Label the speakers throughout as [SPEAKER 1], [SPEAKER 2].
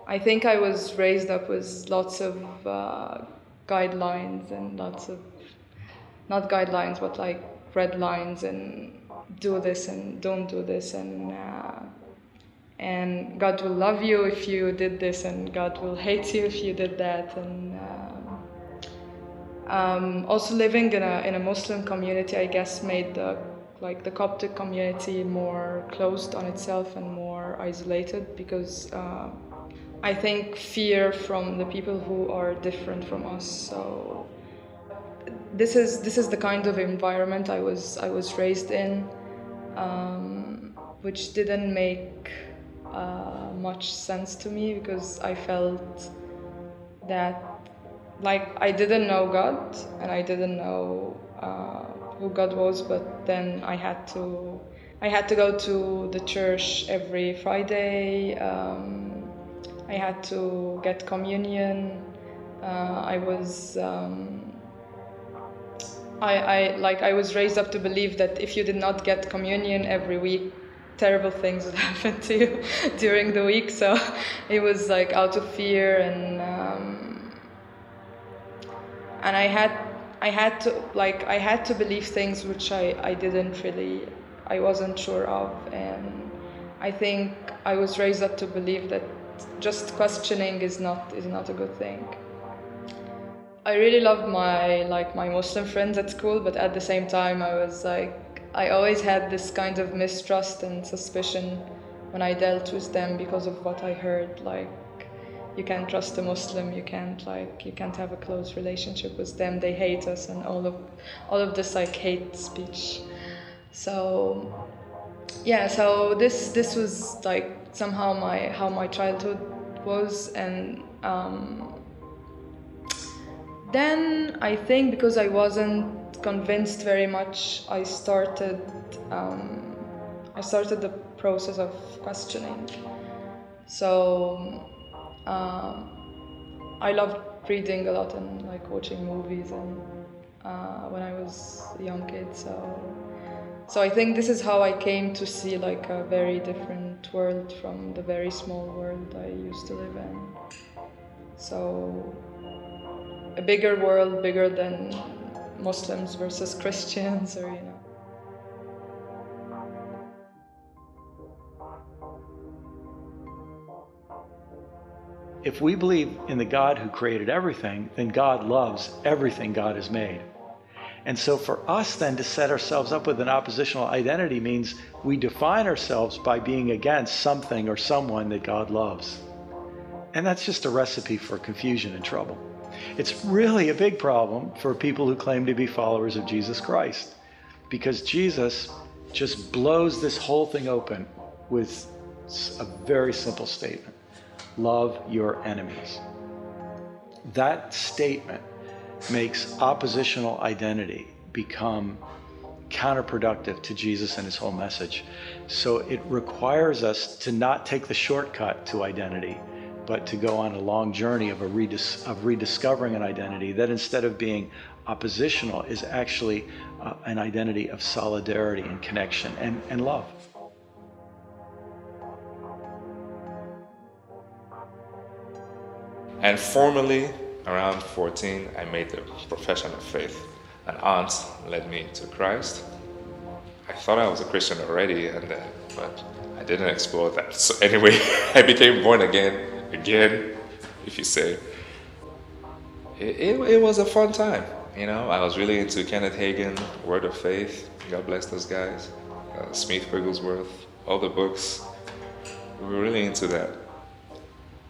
[SPEAKER 1] I think I was raised up with lots of guidelines and lots of, not guidelines, but like red lines and do this and don't do this and God will love you if you did this and God will hate you if you did that. And also living in a Muslim community, I guess, made the Coptic community more closed on itself and more isolated, because I think fear from the people who are different from us. So this is the kind of environment I was raised in, which didn't make much sense to me, because I felt that, like, I didn't know God and I didn't know who God was, but then I had to go to the church every Friday. I had to get communion. I was I was raised up to believe that if you did not get communion every week, terrible things would happen to you during the week. So it was like out of fear, and I had to believe things which I wasn't sure of. And I think I was raised up to believe that just questioning is not a good thing. I really loved my Muslim friends at school, but at the same time I always had this kind of mistrust and suspicion when I dealt with them, because of what I heard, like, you can't trust a Muslim, you can't have a close relationship with them, they hate us, and all of this like hate speech. So yeah, so this was like somehow how my childhood was. And then I think, because I wasn't convinced very much, I started the process of questioning. So I loved reading a lot and like watching movies, and when I was a young kid. So I think this is how I came to see like a very different world from the very small world I used to live in. So a bigger world, bigger than Muslims versus Christians, or
[SPEAKER 2] If we believe in the God who created everything, then God loves everything God has made. And so for us then to set ourselves up with an oppositional identity means we define ourselves by being against something or someone that God loves. And that's just a recipe for confusion and trouble. It's really a big problem for people who claim to be followers of Jesus Christ, because Jesus just blows this whole thing open with a very simple statement: love your enemies. That statement makes oppositional identity become counterproductive to Jesus and his whole message. So it requires us to not take the shortcut to identity, but to go on a long journey of rediscovering an identity that, instead of being oppositional, is actually an identity of solidarity and connection and love.
[SPEAKER 3] And formally, around 14, I made the profession of faith. An aunt led me to Christ. I thought I was a Christian already, but I didn't explore that. So anyway, I became born again, if you say. It was a fun time, I was really into Kenneth Hagin, Word of Faith. God bless those guys. Smith Wigglesworth, all the books. We were really into that.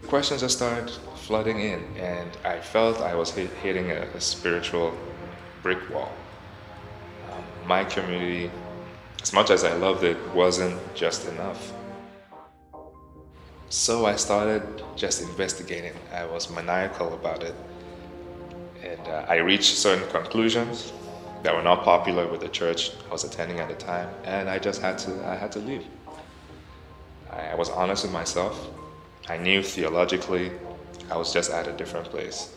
[SPEAKER 3] Questions just started flooding in, and I felt I was hitting a spiritual brick wall. My community, as much as I loved it, wasn't just enough. So I started just investigating. I was maniacal about it, and I reached certain conclusions that were not popular with the church I was attending at the time, and I had to leave. I was honest with myself. I knew theologically I was just at a different place.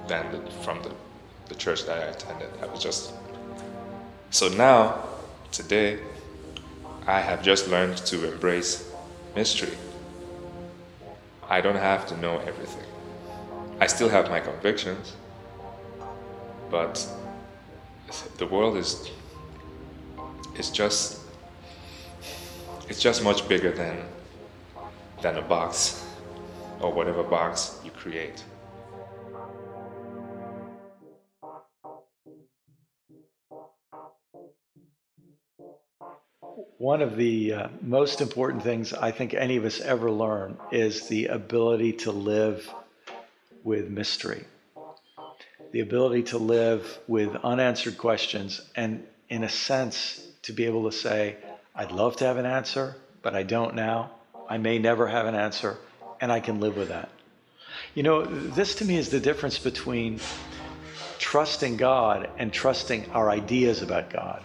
[SPEAKER 3] than from the church that I attended. I was just... So now, today, I have just learned to embrace mystery. I don't have to know everything. I still have my convictions, but the world is just much bigger than a box or whatever box you create.
[SPEAKER 2] One of the most important things I think any of us ever learn is the ability to live with mystery, the ability to live with unanswered questions, and in a sense, to be able to say, I'd love to have an answer, but I don't now. I may never have an answer, and I can live with that. You know, this to me is the difference between trusting God and trusting our ideas about God.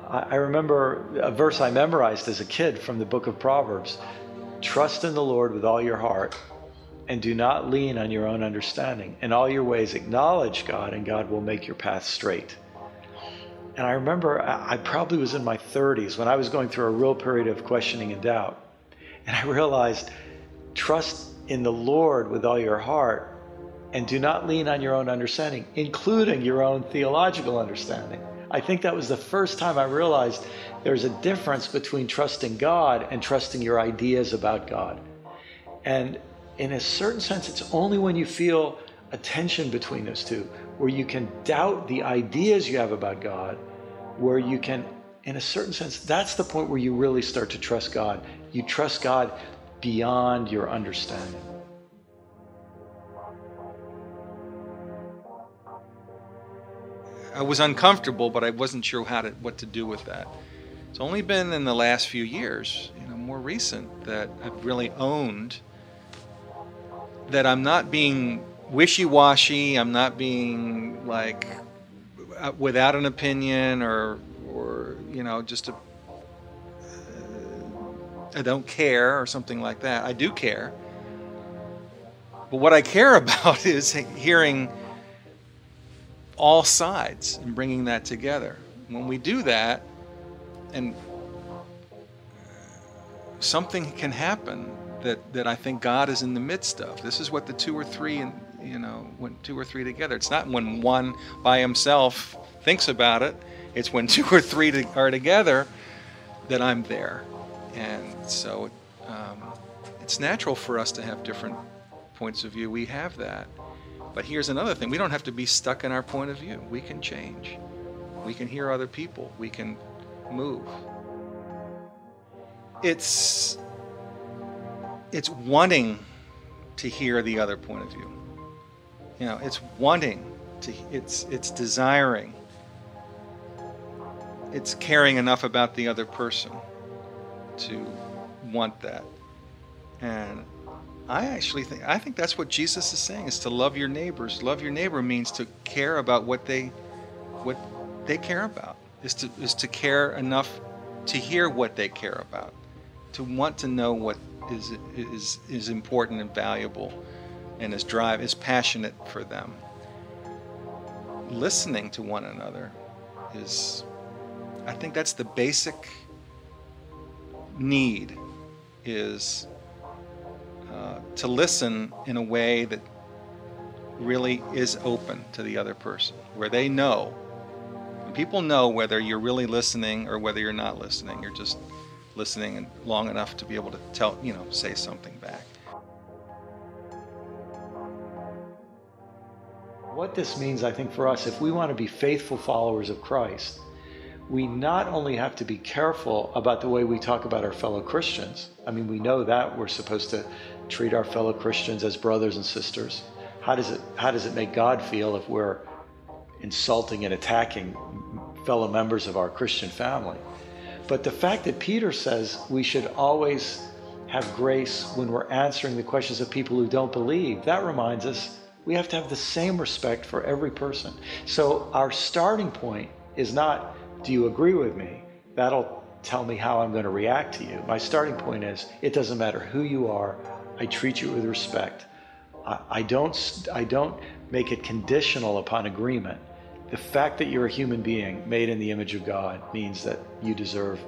[SPEAKER 2] I remember a verse I memorized as a kid from the book of Proverbs. Trust in the Lord with all your heart and do not lean on your own understanding. In all your ways acknowledge God and God will make your path straight. And I remember I probably was in my 30s when I was going through a real period of questioning and doubt. And I realized, trust in the Lord with all your heart and do not lean on your own understanding, including your own theological understanding. I think that was the first time I realized there's a difference between trusting God and trusting your ideas about God. And in a certain sense, it's only when you feel a tension between those two, where you can doubt the ideas you have about God, where you can, in a certain sense, that's the point where you really start to trust God. You trust God beyond your understanding.
[SPEAKER 4] I was uncomfortable, but I wasn't sure what to do with that. It's only been in the last few years, more recent, that I've really owned that I'm not being wishy-washy. I'm not being like without an opinion or just I don't care or something like that. I do care, but what I care about is hearing all sides and bringing that together. When we do that, and something can happen that I think God is in the midst of. This is what the two or three, when two or three together. It's not when one by himself thinks about it. It's when two or three are together that I'm there. And so it's natural for us to have different points of view. We have that. But here's another thing. We don't have to be stuck in our point of view. We can change. We can hear other people. We can move. It's wanting to hear the other point of view. It's wanting to, it's desiring. It's caring enough about the other person to want that. And I think that's what Jesus is saying, is to love your neighbors. Love your neighbor means to care about what they care about, is to care enough to hear what they care about, to want to know what is important and valuable and is passionate for them. Listening to one another I think that's the basic need, is to listen in a way that really is open to the other person, where they know. And people know whether you're really listening or whether you're not listening. You're just listening long enough to be able to say something back.
[SPEAKER 2] What this means, I think, for us, if we want to be faithful followers of Christ, we not only have to be careful about the way we talk about our fellow Christians. I mean, we know that we're supposed to treat our fellow Christians as brothers and sisters. How does it make God feel if we're insulting and attacking fellow members of our Christian family? But the fact that Peter says we should always have grace when we're answering the questions of people who don't believe, that reminds us we have to have the same respect for every person. So our starting point is not, do you agree with me? That'll tell me how I'm going to react to you. My starting point is, it doesn't matter who you are, I treat you with respect. I don't make it conditional upon agreement. The fact that you're a human being made in the image of God means that you deserve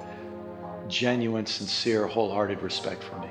[SPEAKER 2] genuine, sincere, wholehearted respect from me.